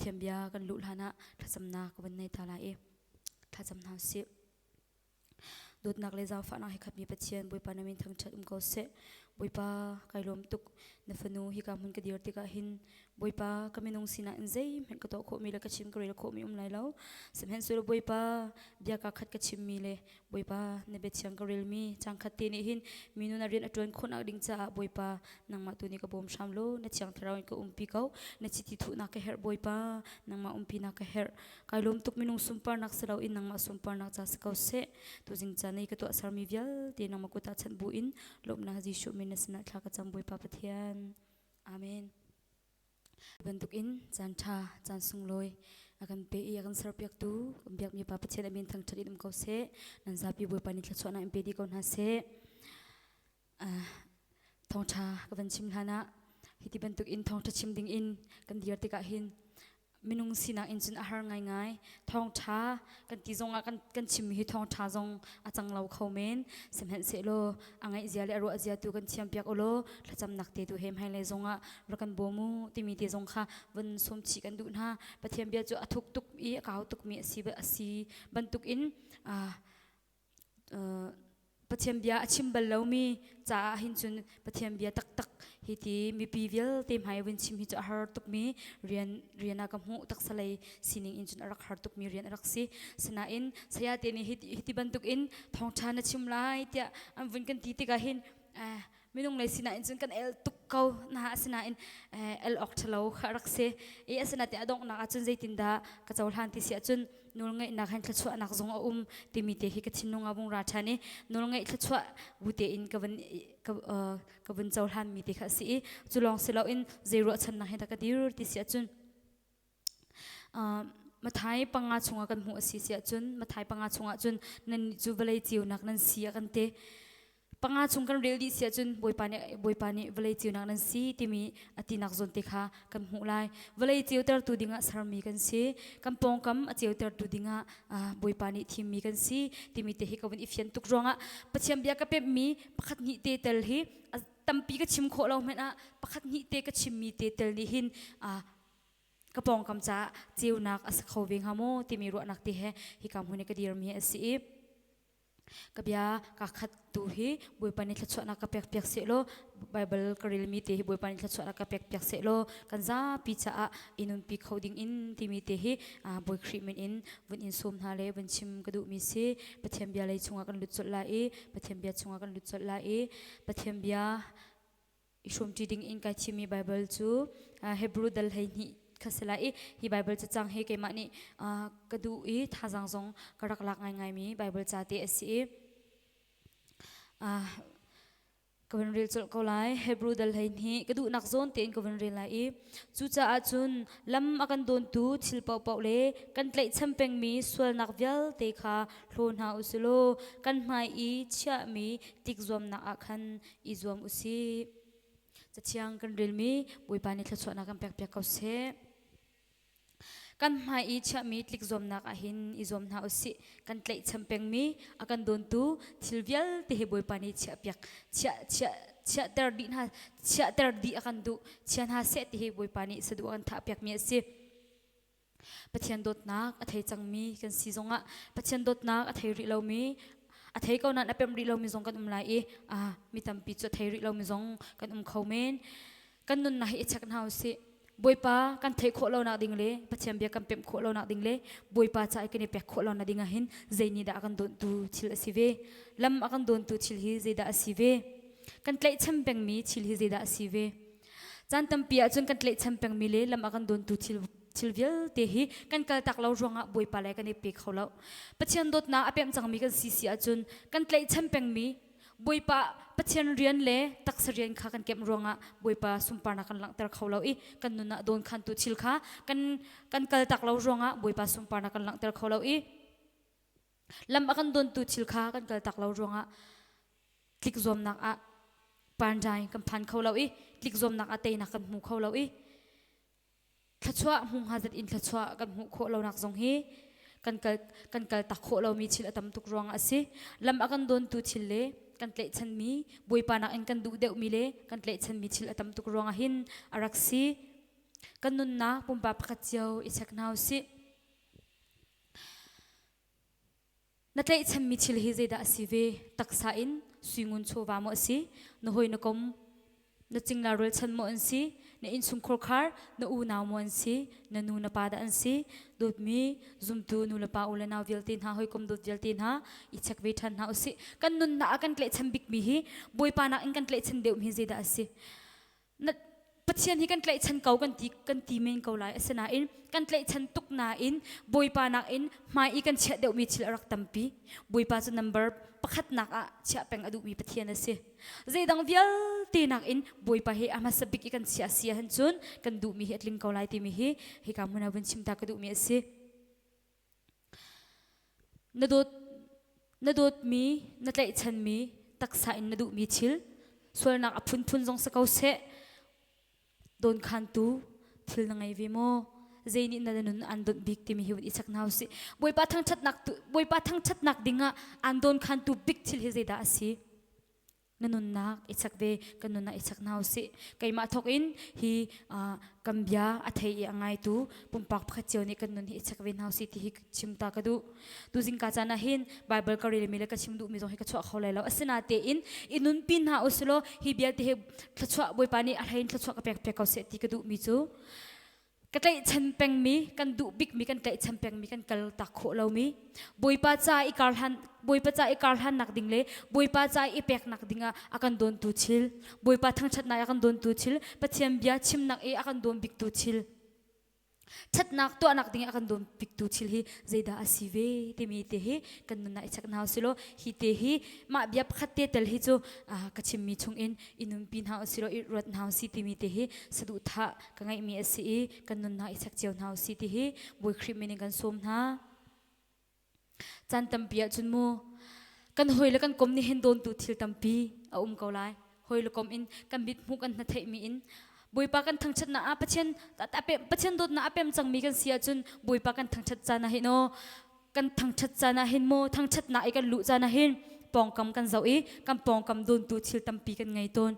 ทียมเบียกันลุลานะทัศนากันในทาลาเอทัศนาสิดูดนักเลจ้าฝันให้ขับมีปัจเจียนบุยปานามินทั้งชัดก็เสบุยปาไกลลมตุกนฟนูฮิกามุนกระเดียร์ติกาหินบุยปากำมินงสินะอินเซย์เห็นกระโตโคมีเลกชิมกระเรลโคมีไลแล้วสมเห็นสุดบุยปาเบียกาขัดกระชิมมีเลบุยปาเนเบชิงกระเรลมีจังขัดตีนี่หินมีนุนาเรียนอัจวนคนอักดิ่งจ้าบุยปานังมาตุนี่กระบอมชามโลเนชิงทาราวน์ก็ปีเขาเนชิติทุนักเฮร์บุยปานังมาปีนักเฮร์ไกลลมตุกมินงสุมปานักสลาวอินนังมาสุมปานักจ้าสกาวเสตุจิงจานี่กระตัวสารมีเวียลเตียนังมากุตาชันบุอินลบนาจิชุมินสนัทลากจังบุยปาปะเทียนอาเมนบรรทุกอินจันทาจันสุงลอยอากันเปียกันสารเปียกตูเปียกมีปาปะเทียนอาเมนทั้งชนิดมเขาเสนันซาปีบุยปานิทละชนะเอ็มพีดีก่อนฮะเสทองชากันชิมลานะฮิติบรรทุกอินทองชาชิมดิ่งอินกันเดียร์ติกาหินมินุงสินาอินจุนอาหารง่ายๆทองชากันตีจงกันชิมฮิทองชาจงอาจังเราเขาเมนสมเห็นเสโลอังไงเสียเลอรัวเสียตัวกันเชียมเปียกโอโลถ้าจำหนักเตตัวเฮมให้เลยจงรักันโบมูที่มีเตจงค่ะวันสมชีกันดูนะปะเทียมเบียจะทุกอีกาวทุกมีสีแบบสีบรรทุกอินปะเทียมเบียชิมบัลเลวมีจ่าหินจุนปะเทียมเบียตักฮิตีมีปีเวลเต็มหายวันชิมฮิจะหาตุกมีเรียนนักหูตักสลายสินิงอินจุนรักหาตุกมีเรียนรักสิสนาอินสยาเตนี่ฮิติบรรทุกอินทองชาณชิมไลเตียอันวันกันตีติกาหินไม่นุ่งเลยสินะอินจุนกันตุกเขานะฮะสินะอินออกทะเลาะรักเสสนาเตอดงนักจุนใจตินดากระเจ้าทันติเสียจุนนูลไงนักหันขลัวนักจงติมีเตหิกชินนงอาบุงราชานีนูลไงขลัวบุเตอินกับวันเจ้าทันมีเตขสีจุลองสิเราอินเจรัวชันนักหันตะกดิรติเสียจุนมาไทยปังอาชงกันหัวสีเสียจุนมาไทยปังอาชงจุนนันจูเวลัยจิวนักนันเสียกันเตปังอาชงกันเรียลดีเสียจุนบอยปานีเวลัยจิวนักนันสีที่มีอตินักจนเตค่ะกันหัวไลเวลัยจิวเตอร์ตูดิงะสารมีกันสีกันปองกันจิวเตอร์ตูดิงะบอยปานีทีมีกันสีที่มีเตหิกวันอิฟยันตุกรองะปัจจัยเบียกับเปมีปักขัดนิเตเตลฮีตั้มปีก็ชิมโคเราเหมือนปักขัดนิเตก็ชิมมีเตเตลนี่หินกระปองคำจ้าจิวนักอาศัยเขาเวงฮาโมที่มีรัวนักที่ฮิกามหุ่นก็ดีร์มีเอสีกับยากะขัดตูฮีบุยปานิทชวนักกะเปียกเปียกเสโลไบเบิลกริลมีเตฮีบุยปานิทชวนักกะเปียกเปียกเสโลกันจ้าปีจ้าอินุนปีเขาดิ้งอินที่มีเตฮีบุยครีมอินวันอินซูมฮาเลวันชิมกระดูมีเสปะเทียมเบียเลยชงกันลุดจดลายปะเทียมเบียชงกันลุดจดลายปะเทียมเบียอิชมจีดิ้งอินกะชิมีไบเบิลจูเฮบรูดัลเฮนีข้าศึกฮีไบเบิลจะจังเฮเกมันนี่กระดูท่าจังจงกระดักลักง่ายๆมีไบเบิลจะเตะสีกวนเรียลจุดเขาไล่เฮบรูดัลเฮนี่กระดูนักโซนเตียนกวนเรียลไล่จู่จ้าจุนลำอากันโดนตูชิลเป่าเป่าเล่กันเตะชัมเป็งมีส่วนนักเวลเตะขาโลนหาอุสโลกันไม่เชื่อมีติกจวมนักอาคันอีจวมอุสีจะเชียงกันเรียลมีบุยปานิทชวนักกันเปียกเปียกเขาเสกันมาอีชะมีทลิกจอมนักอาหินอีจอมนาอุสิกันเตะชัมเป็งมีอากันโดนตูทิลเวลเตะบอยปานิเชะเปียกเชะเตอร์ดีนะเชะเตอร์ดีอากันดูเชะนาเซตเตะบอยปานิสะดวกันทับเปียกมีสิปะเทียนดดนักอาทัยจังมีกันซีจงะปะเทียนดดนักอาทัยริเรามีอาทัยเขานั้นอเป็นริเรามีจงกันไลมีตำปีจุดอาทัยริเรามีจงกันเขาเมนกันนุนนาฮิเชะกันเฮาสิบอยปากันเทโคเราหนักดิ่งเลยปัจจัยเบียกันเพ็มโคเราหนักดิ่งเลยบอยปาจะไอ้กันเนี่ยเพ็มโคเราหนักดิ่งหินเจนี่ดากันโดนตูชิลสิเวลำกันโดนตูชิลฮิเจดาสิเวกันเตะชัมเป็งมีชิลฮิเจดาสิเวจันตั้มปีอาจนกันเตะชัมเป็งมีเลยลำกันโดนตูชิลเวลเตหิกันกัลตักเราจงอ่ะบอยปาเลยกันเนี่ยเพ็มเขาเราปัจจัยโดนนาอเพ็มจังมีกันซีอาจนกันเตะชัมเป็งมีบอยปาปัจจัยเรียนเล่ตักเรียนข้ากันเก็บรวงอ่ะบอยปาสุมปานักันหลังแต่เขาเรากันนุนน่ะโดนขันตุชิลข้ากันกัลตักเรารวงอ่ะบอยปาสุมปานักันหลังแต่เขาเราลำกันโดนตุชิลข้ากันกัลตักเรารวงอ่ะคลิกจอมนักอ่ะปานใจกันพันเขาเราคลิกจอมนักอ่ะเตยนักกันหูเขาเราขชัวหุงหาจัดอินขชัวกันหูโคเรานักจงฮีกันกัลตักโคเรามีชิลตำตุกรวงอ่ะสิลำกันโดนตุชิลเล่กันเตะชันมีบวยปานักเอ็นกันดูเดวมีเล่กันเตะชันมีชิลตำตุกรองหินอารักซี kan nun na pumpa pakatyaw isak na si natlay cham mi chil hi zeda asive taksa in swingun chowa mo si no hoi na kom na chingla rol chan mo an si na in sung khor khar na u naw mo an si na nu na pada an si dot mi zum tu nu la pa ula naw veltin ha hoi kom dot veltin ha ichak ve than ha si kan nun na akan klei cham bik mi hi boy pa na in kan klei chan deu mi zeda asi na pathian hi kan klei chan kau kan ti men kau lai asana in kan klei chan tuk na in boy pa na in mai I kan chha deu mi chil arak tampi boy pa chu number pakhat nak a chha peng adu mi pathian ase zeidang vial ti nak in boy pa hi ama sabik I kan sia sia han chun kan du mi hi atling kau lai ti mi hi ka muna bun chimta ka du mi ase nadot mi na tlai chan mi taksa in nadu mi chil swal nak apun thun jong sa kau se don khan tu thil na ngai vi mo zeini na nun andon big ti mi hi isak naw si boy pa thang chat nak dinga andon khan tu big thil hi zeda asi nanun nak isak ve kanun na isak naw si kai ma thok in hi kambia athai I angai tu pumpak phachiu ni kanun hi isak ve naw si ti hi chimta ka du tu jing ka chana hin bible ka ri mila ka chim du mi jong hi ka chwa kholai lo asina te in inun pin ha uslo hi bia te he thachwa boy pa ni a thain thachwa ka pek pek ka se ti ka du mi chu katlai chan peng mi kan du big mi kan tlai chan peng mi kan kal ta kho lo mi boy pa cha I karhan nak ding le boy pa cha I pek nak dinga akan don tu chil boy pa thang chat na akan don tu chil pathiam bia chim nak e akan don big tu chil chat nak to anak dinga akan don big tu chil hi zeida asive te mi te hi kan na ichak naw silo hi te hi ma bia phatte tel hi chu kachim mi chung in inum pin ha silo I rot naw si ti mi te hi sadu tha ka ngai mi asi kan na ichak cheu naw si ti hi boy khrim mi kan som na chan tampia chun mo kan hoila kan kom ni hen don tu thil tampi a ko lai hoila kom in kan bit mu kan na thai mi in boy pa kan thang chat na pathian dot na apem chang mi kan sia chun boy pa kan thang chat chana hi no kan thang chat chana hin mo thang chat na I kan lu chana hin pong kam kan zau I kan pong kam don tu thil tampi kan ngai ton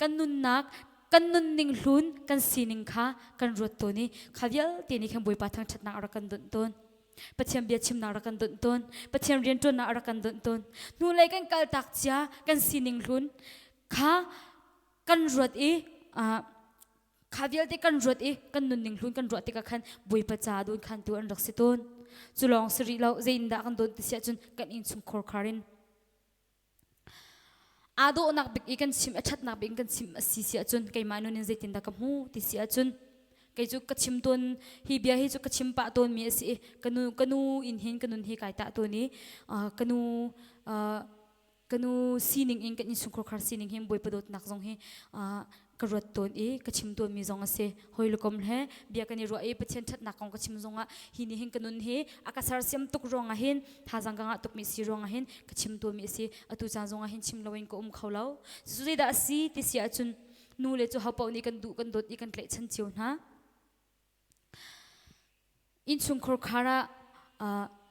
kan nun nak kan nun ning hlun kan sining kha kan rot to ni khavial te ni kham boy pa thang chat na ara kan don ton pathiam bia chim na ara kan don ton pathiam rian ton na ara kan don ton nu lai kan kal tak cha kan sining hlun kha kan rot I khavial te kan rot I kan nun ning hlun kan rot te ka khan boy pa cha don khan tu an rak si ton chulong sri lo zein da kan don ti sia chun kan in chung khor kharin ado nak bik I kan chim achat nak bik kan chim asi sia chun kai manu nin zeitin da ka mu ti sia chun kai chu ka chim ton hi bia hi chu ka chim pa ton mi asi kanu in hin kanun hi kai ta to ni kanu sining in kan in chung khor khar sining him boy padot nak jong hi karot ton I kachim ton mi zong ase hoilukom he bia kani ro I pathian that na kong kachim zonga hi ni hin kanun he akasar siam tuk ronga hin thajang ga tuk mi si ronga hin kachim ton mi ase atu cha zonga hin chim loin ko khawlaw sui da si ti sia chun nu le chu hapau ni kan du kan dot I kan klei chan chiu na in chung khor khara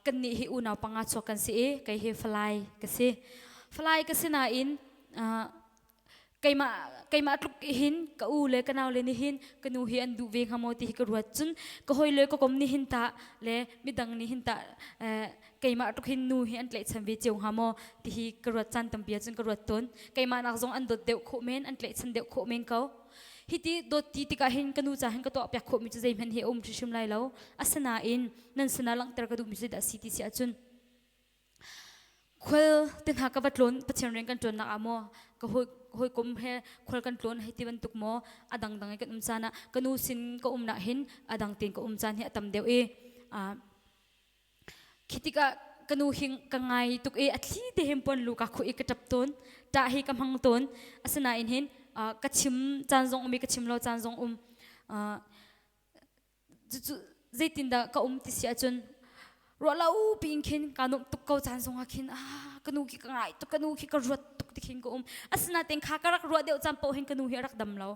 kan ni hi una panga chokan se e kai he fly ka se na in kaima tuk hin ka u le kanaw le ni hin kanu hi an du ve hamoti hi ka ruat chun ka hoi le ko kom ni hin ta le midang ni hin ta kaima tuk hin nu hi an tlei cham ve cheu hamo ti hi ka ruat chan tam bia chun ka ruat ton kaima nak jong an dot deu kho men an tlei chan deu kho men kau hiti dot ti ka hin kanu cha hin ka to pya kho mi chu zai man he thishim lai lo asana in nan sana lang ter ka du mi se da city si achun khol tin ha ka batlon pachhen reng kan ton na amo ka hoi kom he khol kan tlon he tiban tuk mo adang dang kan chana kanu sin ka na hin adang tin ka chan he atam deu e khitika kanu hing ka ngai tuk e athli de hempon lu ka khu e ka tap ton ta hi kam hang ton asana in hin kachim chanjong mi kachim lo chanjong zaitin da ka ti sia chun ro lau ping khin kanum tuk ko chanjong khin kanu ki kangai to kanu ki ka rot tuk ti khin ko asna teng kha karak ro deu champo hin kanu hi rak dam lo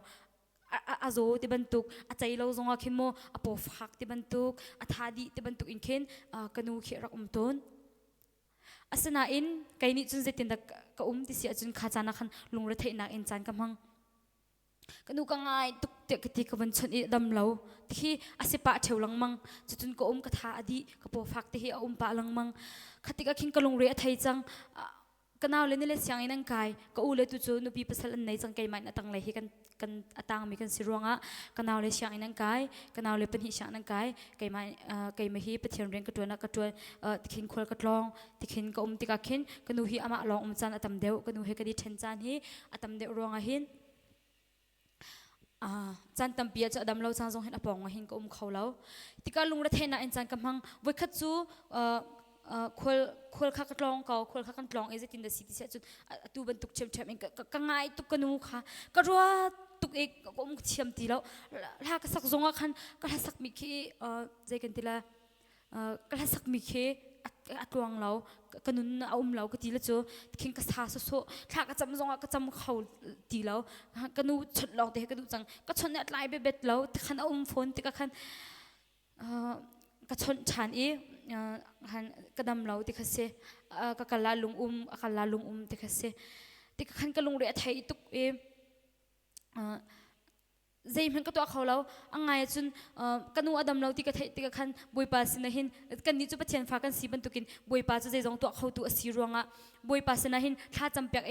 azo ti bantuk achai lo zonga khin mo apo phak ti bantuk athadi ti bantuk in khin kanu khi rak ton asana in kaini chun zaitin da ka ti sia chun kha chana khan lungra theina in chan kam hang kanu ka ngai tuk เตะกติกวันชนอีดำเหลาที่อาศัยปะเทวลังมังจุดจุนก็กระทาอดีกระโปฟักที่ปะลังมังคติกาคิงกลงเรียไทยจังกันเอาเลยนี่เลยเสียงนังกายก็อูเลยตุจูนุปีภาษาอันไหนจังไกมันตั้งเลยกันตั้งมีกันสิรวงอ่ะกันเอาเลยเสียงนังกายกันเอาเลยเป็นหิเสียงนังกายไกมันไกมาฮีไปเทียนเรียนกระตัวนักกระตัวติขินคนกระลองติขินก็ติกาขินกันดูฮีอามาลองจันตั้มเดียวกันดูฮีกันดิเทนจันฮีตั้มเดียวรวงอ่ะหินจันตั้มเปียจะดำเราจันทรงเห็นอปองหินก็เขาเราติกาลุงระเทนะอินจันกำลังไว้คัดจูคนข้ากลองเขาคนข้ากันกลองเอเจตินเดสิที่เสียจุดตูบันตุกเชื่อมเองก็ง่ายตุกกันนูค่ะก็รัวตุกเอกก็มุเชื่อมตีแล้วถ้าก็สักจงอ่ะคันก็ถ้าสักมีแค่ใจกันตีละก็ถ้าสักมีแค่อัดวงเราก็นุนเอาเราก็ตีละจูคิงก็สาสุสุถ้าก็จำจงอ่ะก็จำเขาตีแล้วก็นูชุดเราเด็กก็ดูจังก็ชนเนี่ยไล่ไปเบ็ดแล้วคันเอาฝนตีก็คันก็ชนฉันอีฮันกระดำเราติคัสเซก็กะลาลุงติคัสเซติขันกะลุงเรียไทยตุกใจมันก็ตัวเขาเราอังไงจนกันนูอดัมเราติกะไทยติกะขันบวยปาสินะหินกันนี้จุปะเทียนฟ้ากันสีบันตุกินบวยปาจะใจจงตัวเขาตัวสีรวงอ่ะบวยปาสินะหินถ้าจำเปียก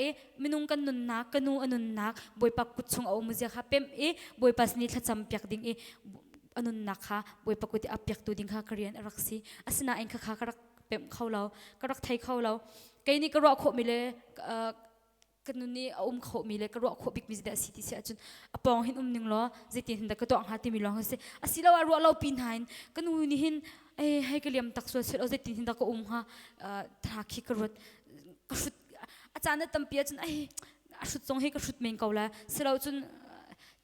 มินุงกันนุนนักกันนูอนุนนักบวยปากุดชงเอามุเซียค่ะเป็มบวยปาสินี่ถ้าจำเปียกดิ่งอนุนักค่ะบวยปากุติอับยักตัวดิ่งค่ะกเรียนรักสีอาสนะเองค่ะกรักเป็มเขาเรากรักไทยเขาเราไกนี่ก็รอขบมีเลยกันนู่นนี่ขบมีเลยก็รอขบบิ๊กมิสเดสิที่เสียจนปองหินหนึ่งล้อเจติหินแต่ก็ต้องหาที่มีล้อเขาเสียอาศิลาวรัวเราปีนหายกันนู่นนี่หินให้กเลียมตักสวยเสร็จเอาเจติหินแต่ก็ฮะทาขี้กระรดกระชุดอาจารย์นั่นตั้มเปียจนชุดทรงให้กระชุดเมงเกาละเสร็จเราจน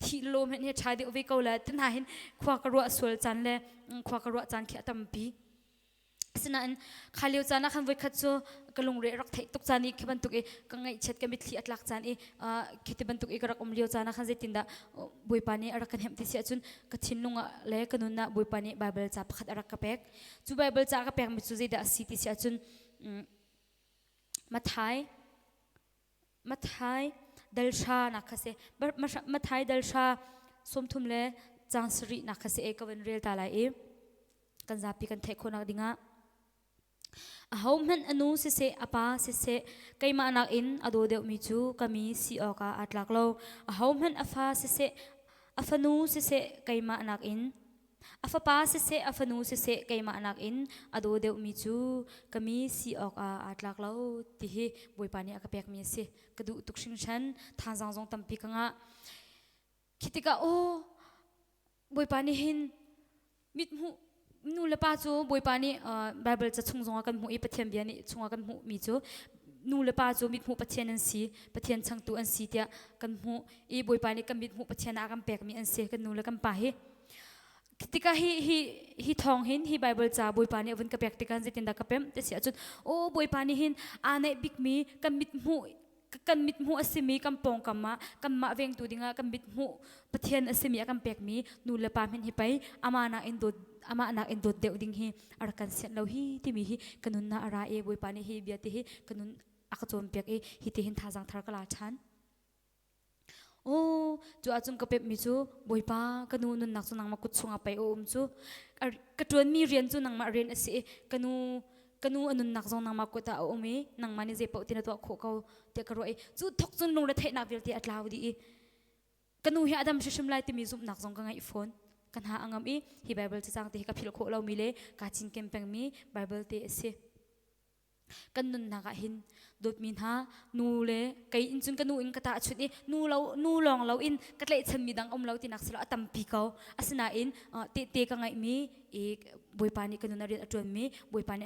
ที่ลมเห็นเหตุชายเดียวไปเกาละตั้งหายหินขวากระรวสวยจันเลยขวากระรวจันแค่ตั้มปีสนั่นขาเลี้ยวจานะคันไว้คัดโซกลงเรือรักไทยตุกจานี่แค่บรรทุกกังไงเช็ดกันมิดที่อัดลักจานี่คิดบรรทุกกระรักเลี้ยวจานะคันเจตินดาบุยปานีรักกันเห็นที่เสียจนกระชินลงเล่กันนุนนะบุยปานีไบเบิลจับขัดรักกระเปกจูไบเบิลจับกระเปกมิดซูเจดาสิที่เสียจนมาท้ายดัลชานักเสมาท้ายดัลชาสมทุมเล่จางสรีนักเสกวันเรียลตาลายกันจับปีกันเทคนนักดิ่งเขามันอนุสิเสอปาสิเสใครมานักอินอดูเดียวมิจูกามีสีออกอัดลักเราเขามันอฟาสิเสอฟนูสิเสใครมานักอินอฟปาสิเสอฟนูสิเสใครมานักอินอดูเดียวมิจูกามีสีออกอัดลักเราที่เหบวยปานีอากาเปียกมีเสกระดูตุกชิงชันทางจงตั้มปีกังะคิดกะโอ้บวยปานีหินมิดหูนูเลป้าจูบวยปานี่ไบเบิลจะชงจงกันหูอีปะเทียนเบียนี่ชงกันหูมีจูนูเลป้าจูมิดหูปะเทียนอันสีปะเทียนช่างตัวอันสีเดียกันหูอีบวยปานี่กันมิดหูปะเทียนอากันแปลกมีอันเสียกันนูเลกันป่าติกาฮีทองหินฮีไบเบิลจ้าบวยปานี่วันกับแปลกติกันจะตินดากระเพ็มแต่เสียจุดโอ้บวยปานี่หินอันในบิ๊กมีกันมิดหูอสิมีกันปองกันมาเวงตัวดิ่งกันมิดหูปะเทียนอสิมีกันแปลกมีนูเลป้าเห็นฮีไปอามานาอินโดอามานักอินโดเดียวดิ่งฮีอารักันเสียเราฮีที่มีฮีกันนุนน่าอะไรบวยปานีฮีเบียติฮีกันนุนอักจอมเปียกฮีที่หินท่าจังทารกลาชันโอ้จูอาจุนกระเพ็บมีจูบวยปากันนุนนักจูนังมากุดชงไปโอมจูกระจวนมีเรียนจูนังมาเรียนเสียกันนูอนุนักจูนังมากุดเอาโอมีนังมานี่เจ็บปวดที่นั่นตัวโคเขาเด็กกระโดดจูทกจูนลงระเทนักเวลที่อัดลาวดีกันนูเฮียอดัมชิมไลที่มีจุ่มนักจูกันไงฝนกันหาอังมีฮีไบเบิลจะจ้างที่กับพิลโคเรามีเลยกาจินเกมเปงมีไบเบิลเตะเสกันนุนนักหินดูดมินหานูเลยไกอินจุนกันนูอินกระตาชุดนี้นูลองเราอินกัดเลยฉันมีดังเราที่นักสละตั้มปีเขาอาสนะอินเตะกันไงมีบวยปานีกันนุนเรียนจวนมีบวยปานี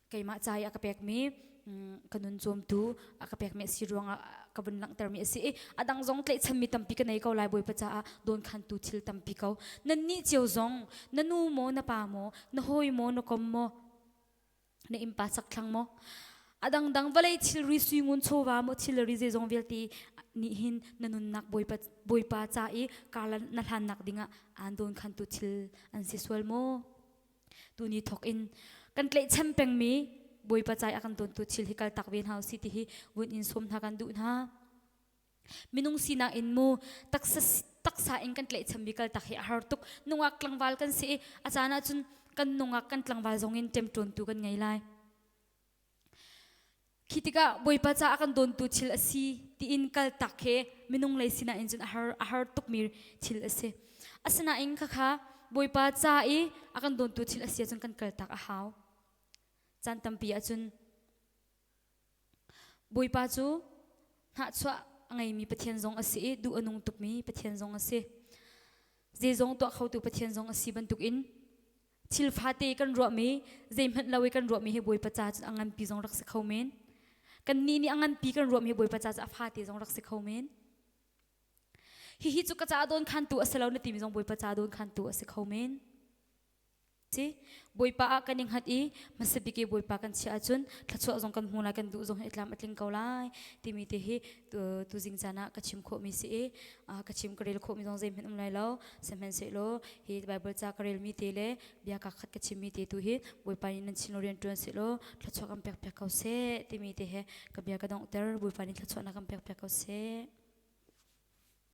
ไกมาใจอากาเปกมีกันนุนจวมตูอากาเปกมีสิรวงกับบุญหลังเตอร์มีสิดังจงเตะฉันมีตั้มปีกันไหนเขาไล่บวยปะจ้าโดนขันตูทิลตั้มปีเขานั่นนี่เจียวจงนั่นนูโมนปาโมนหอยโมนกอมโมในอิมปัสสักครั้งโมดังวันเลยทิลริสุยงุนโชวาโมทิลริเจจงเวลตีนี่หินนั่นนุนนักบวยปะจ้าการนัทานนักดิ่งอันโดนขันตูทิลอันสิสวลโมตูนี่ทอกอินกันเตะฉันเป็นมีบวยปะจ้าอากันโดนตูทิลฮิกัลตักเวียนเฮาสิที่วุ้นอินสมทากันดูนะ minung sinang in mu taksa in kan tlai chambikal takhi har tuk nungak tlangwal kan si achana chun kan nungak kan tlangwal zongin tem ton tu kan ngai lai khitika boipa cha akan don tu chil asi ti in kal takhe minung lei sina in chun har tuk mir chil ase asana in kha boipa cha I akan don tu chil asi chun kan kal tak a haw chan tampi a chun boipa chu ha chwa angai mi pathian zong ase du anung tuk mi pathian zong ase je zong to khau tu pathian zong asi ban tuk in chil phate kan ro mi je man lawi kan ro mi he boipa cha chun angan pi zong rak se khau men kan ni angan pi kan ro mi boipa cha cha phate zong rak se khau men hi chu ka cha don khan tu asalo na ti mi zong boipa cha don khan tu ase khau men si boipa a kaning hat I masabi ke boipa kan chia chun thachwa zong kan huna kan du zong itlam atling kaulai timi te hi tu jing jana ka chim kho mi si ka chim karel kho mi zong zem hen lai lo semen se lo hi bible cha karel mi te le bia ka khat ka chim mi te tu hi boipa ni nan chinorian tun se lo thachwa kam pek pek kau se timi te he ka bia ka dong ter boipa ni thachwa na kam pek pek kau se